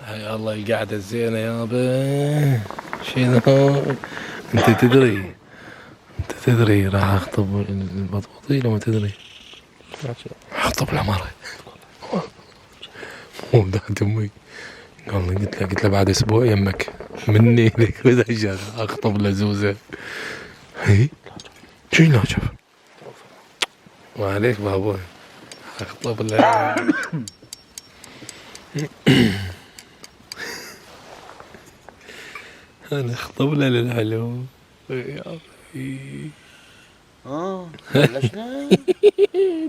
هيا الله القعدة الزينة يابا. شنو؟ انت تدري راح اخطب البطبطي لو ما تدري؟ اخطب العمارة. مو ذات امي. قلت له بعد اسبوع يمك مني لك بس اخطب لزوزة. هي شو ناشف؟ وعليك بابوي اخطب له. انا اخطب له للعلو. بلشنا.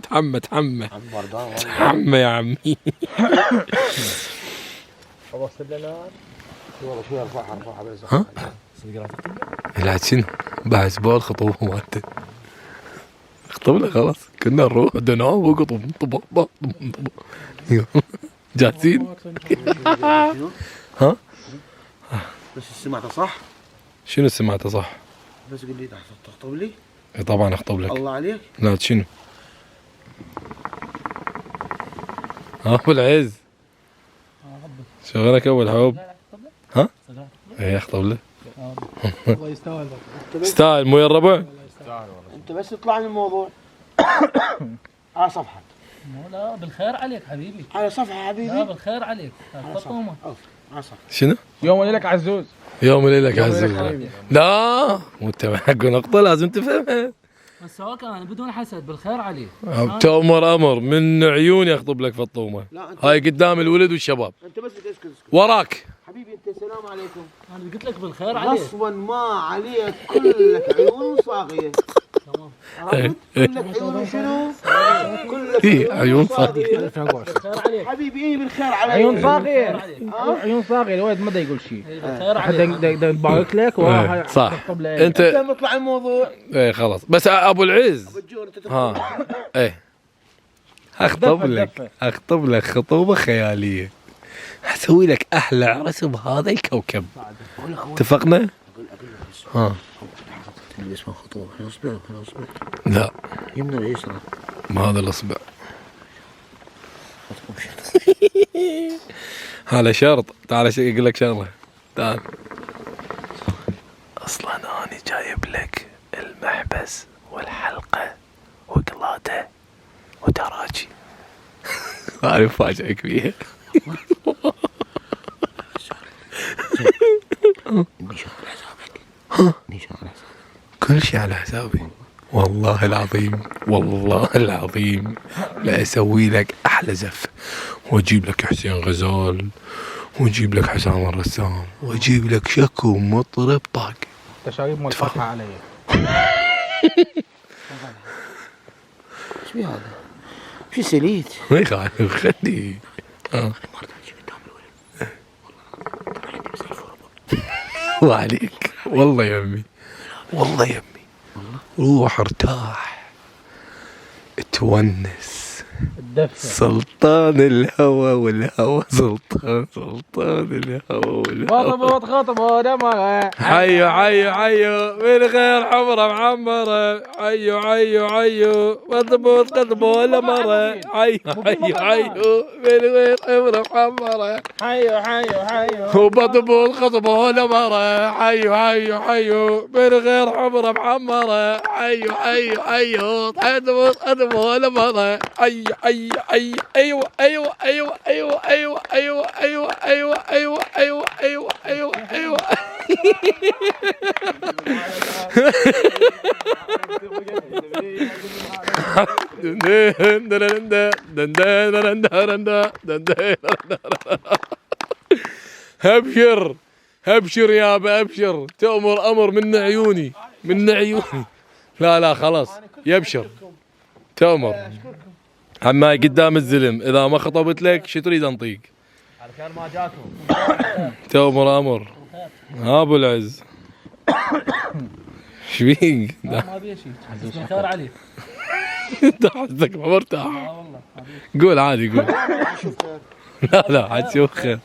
تحمى بردان تحمى يا عمي. خلصت لنا والله شوي ارفعها بس. ها؟ لا شنو؟ بعد اسبوع الخطوبة مالته. اخطب له خلاص كنا نروح ننام وقطب طب جاهزين؟ ها؟ بس سمعته صح؟ شنو سمعته صح؟ بس قل لي تخطب لي؟ اي طبعا اخطب لك. الله عليك. لا شنو؟ ها ابو العز شغلك اول حب. ها؟ اي اخطب له. الله يستاهل. يستاهل مو يا الربع؟ انت بس اطلع من الموضوع. على صفحة. لا بالخير عليك حبيبي. على صفحة حبيبي. لا بالخير عليك. فطومة. على صفحة. شنو؟ يوم وليلك عزوز. يوم ليلك يوم عزوز. ليلك حبيبي. لا مو انت حق نقطة لازم تفهمها. بس سواء كان بدون حسد بالخير عليك. تأمر امر من عيوني اخطب لك فطومة. هاي قدام الولد والشباب. انت بس اسكت. وراك. حبيبي انت السلام عليكم. انا قلت لك بالخير عليك. غصبا ما عليك كلك عيون صاغية. تمام. كلك عيون شنو؟ كلك عيون صاغية. بالخير عليك. حبيبي ايه بالخير عليك. عيون صاغية. عيون صاغية الولد ما يقول شيء. بالخير حتى عليك. يبارك لك وراح صح. تخطب له. انت مطلع الموضوع. ايه خلاص بس ابو العز. بتجون انت ها ايه اخطب لك خطوبة خيالية. اسوي لك احلى عرس بهذا الكوكب. اتفقنا؟ ها اللي اسمه خطوبة. اصبر اصبر. لا يمنى اليسرى. ما هذا الاصبع. هذا شرط. تعال يقول لك شغله. تعال اصلا انا جايب لك المحبس والحلقه وقلاده ودراجي. هذه مفاجئك فيها. نيشان على حسابك. نيشان على حسابك. كل شيء على حسابي. والله العظيم والله العظيم لا اسوي لك احلى زف واجيب لك حسين غزال واجيب لك حسام الرسام واجيب لك شكو مطرب طاق. تشاريب ملفقة علي. ايش في هذا؟ في سليت. ما يخالف خليه. الله عليك والله يمي والله يمي. روح ارتاح تونس. سلطان الهوى والهوى سلطان الهوى والهوى. خطبة دمرة. حيو من غير حمرة معمرة. حيو مضبوط قدمه ولا مرة. حيو من غير حمرة معمرة. ومضبوط خطبه ولا مرة. حيو من غير حمرة معمرة. حيو مضبوط قدمه ولا مرة. ايوه ابشر يابا ابشر. تأمر امر من عيوني. لا خلاص يبشر. تأمر عماي قدام الزلم. اذا ما خطبت لك شو تريد انطيك؟ على خير ما جاكم. تأمر امر. ابو العز ايش بيك؟ ما ابي شيء. بالخير عليك. انت حسك ما مرتاح. والله. قول عادي قول. لا عاد شوف خير.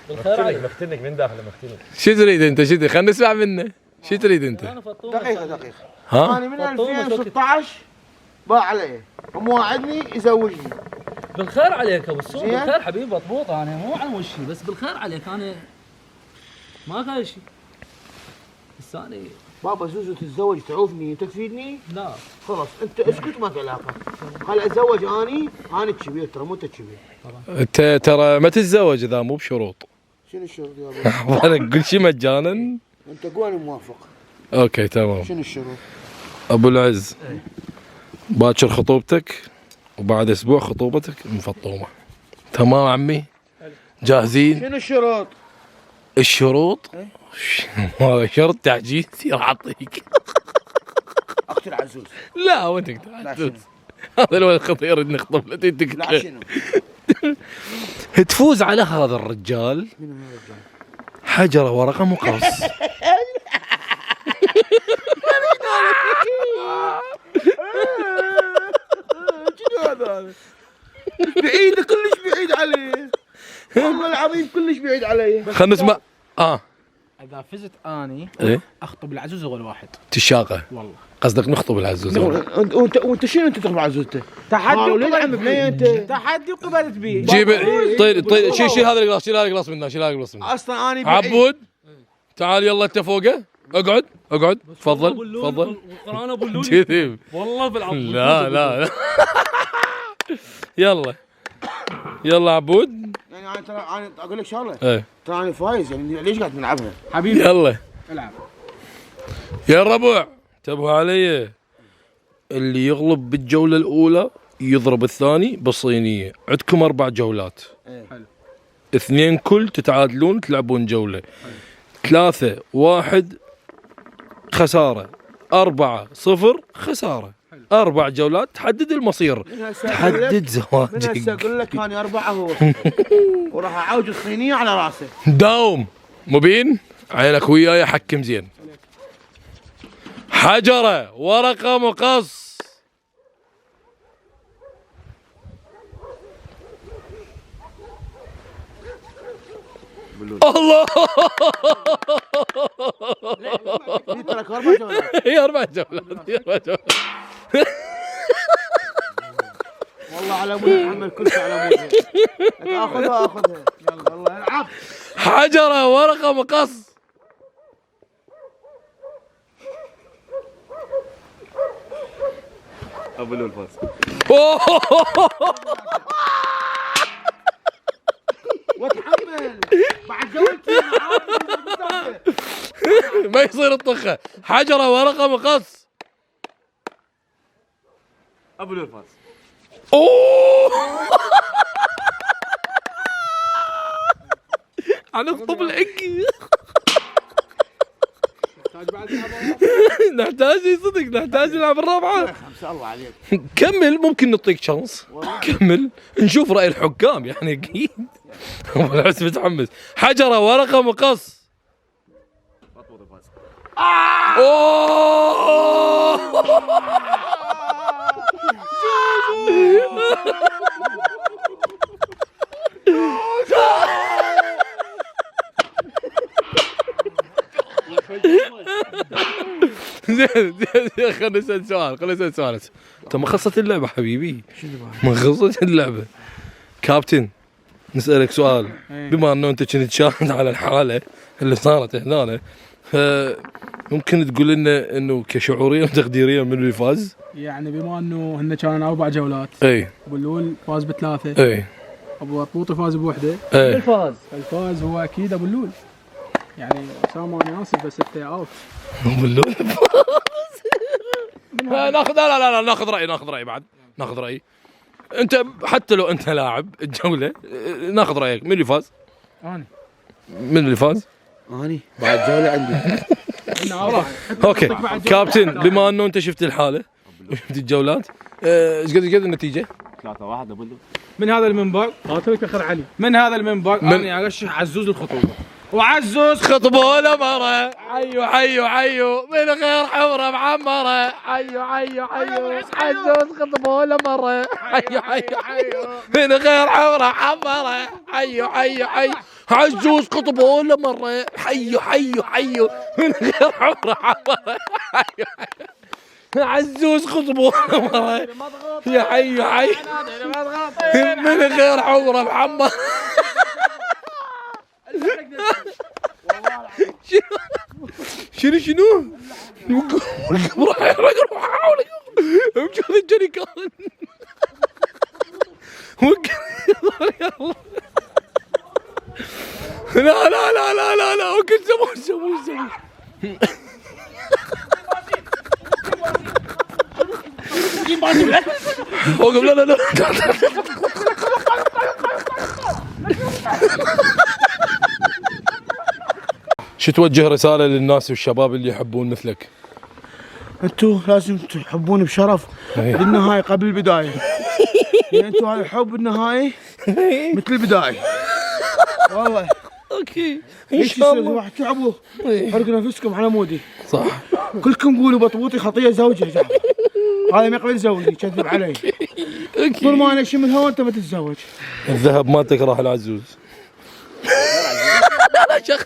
بالخير عليك. مختنك من داخل مختنك. شو تريد انت؟ خلينا نسمع منه. شو تريد انت؟ دقيقة. ها؟ انا من 2016 باع علي ومواعدني يزوجني. بالخير عليك ابو السوق، زين. بالخير حبيبي مضبوط، انا مو عن وشي بس بالخير عليك، انا ما قال شيء. الثاني بابا زوزو تتزوج تعوفني انت تفيدني؟ لا خلاص انت اسكت ما في علاقه. خل اتزوج اني الكبير ترى مو انت الكبير. انت ترى ما تتزوج اذا مو بشروط. شنو الشروط يا ابو؟ انا كل شيء مجانا. انت قول انا موافق. اوكي تمام. شنو الشروط؟ ابو العز، باكر خطوبتك وبعد اسبوع خطوبتك مفطومه. تمام عمي؟ جاهزين؟ شنو الشروط؟ الشروط؟ هذا شرط تعجيزي راح اعطيك. اقتل عزوز. لا وينك لا شنو؟ هذا الولد خطير نخطب له لا تنتك. شنو؟ تفوز على هذا الرجال منو هذا الرجال؟ حجره ورقه مقص. شنو هذا؟ بعيد كلش بعيد عليه. والله العظيم كلش بعيد عليه. خلنا نسمع. اذا فزت اني ايه اخطب العزوز اول واحد تشاقه والله. قصدك نخطب العزوز. وانت شنو انت تخبر عزوزته؟ تحدي ولد عم وقبلت بنيه انت. بيه. تحدي وقبلت بيه. جيب طيب شيل هذا القلاص، شيل هذا القلاص منه، شيل هذا القلاص منه. اصلا اني بعيد. عبود تعال يلا انت فوقه، اقعد اقعد تفضل تفضل. القران ابو اللول كذب. والله بالعظيم. لا لا لا. يلا يلا عبود. يعني انا ترى انا اقول لك شغله. ايه ترى انا فايز يعني ليش قاعد نلعبها؟ حبيبي يلا العب. يا الربع انتبهوا علي، اللي يغلب بالجولة الأولى يضرب الثاني بالصينية. عندكم 4 جولات. حلو. 2 كل تتعادلون تلعبون جولة. 3 1 خسارة، 4 0 خسارة. 4 جولات تحدد المصير، تحدد من هسه زواجك. اقول لك اني 4 هو وراح اعوج الصينيه على راسه. داوم مبين عينك وياي حكم زين. حجرة ورقة مقص. الله. في ترى 4 جولات. هي 4 جولات، هي 4 جولات. والله على ابوي محمد كل شيء على ابوي. اخذها اخذها. يلا والله العب. حجرة ورقة مقص. ابو لول فاز. واتحمل بعد جولتي. ما يصير الطخة. حجرة ورقة مقص. ابو لول فاز. اوه. هنخطب العقي. نحتاج صدق نحتاج نلعب الرابعة. خمسة الله عليك. كمل ممكن نعطيك شانس. كمل نشوف رأي الحكام يعني اكيد. ابو العز متحمس. حجرة ورقة مقص. مضبوط فاز. اوه. زين زين خلينا نسأل سؤال، خلينا نسأل سؤال. انت ما خلصت اللعبة حبيبي؟ ما خلصت اللعبة. كابتن نسألك سؤال، بما انه انت كنت شاهد على الحالة اللي صارت هنا، ممكن تقول لنا انه كشعوريا وتقديريا من اللي فاز؟ يعني بما انه هن كانوا 4 جولات، اي ابو اللول فاز ب3، اي ابو بطوطي فاز بوحده. اي الفاز الفاز هو اكيد ابو اللول. يعني اسامه انا اسف بس انت اوت. بالله. ناخذ لا ناخذ راي، ناخذ راي بعد، ناخذ راي. انت حتى لو انت لاعب الجوله ناخذ رايك. من اللي فاز؟ انا من اللي فاز؟ اني بعد جوله عندي. اوكي كابتن، بما انه انت شفت الحاله وشفت الجولات، ايش قد النتيجه؟ 3-1 ابو لول. من هذا المنبر قاتلك اخر علي، من هذا المنبر انا ارشح عزوز الخطوبه. وعزوز خطبوا له مره. حيو حيو حيو من غير حوره معمره. حيو حيو حيو عزوز خطبوا له مره. حيو حيو حيو من غير حوره معمره. حيو حيو حيو عزوز خطبوا له مره. حيو حيو حيو من غير حوره معمره. حيو حيو. عزوز خطبه يا حي يا حي من غير حوره محمد. شنو روح حاول وجود الجريكان لا وكل سمو وقف لا شو توجه رسالة للناس والشباب اللي يحبون مثلك؟ انتوا لازم تحبون بشرف بالنهاية قبل البداية. يعني انتوا هذا الحب النهائي مثل البداية. والله اوكي ان شاء الله. واحد تعبوا حرقوا نفسكم على مودي. صح. كلكم قولوا بطبوطي خطية زوجي يا جماعة. هذا ما يقبل زوجي كذب علي. طول ما انا اشم الهواء انت ما تتزوج. الذهب ما تكره العزوز. لا شخ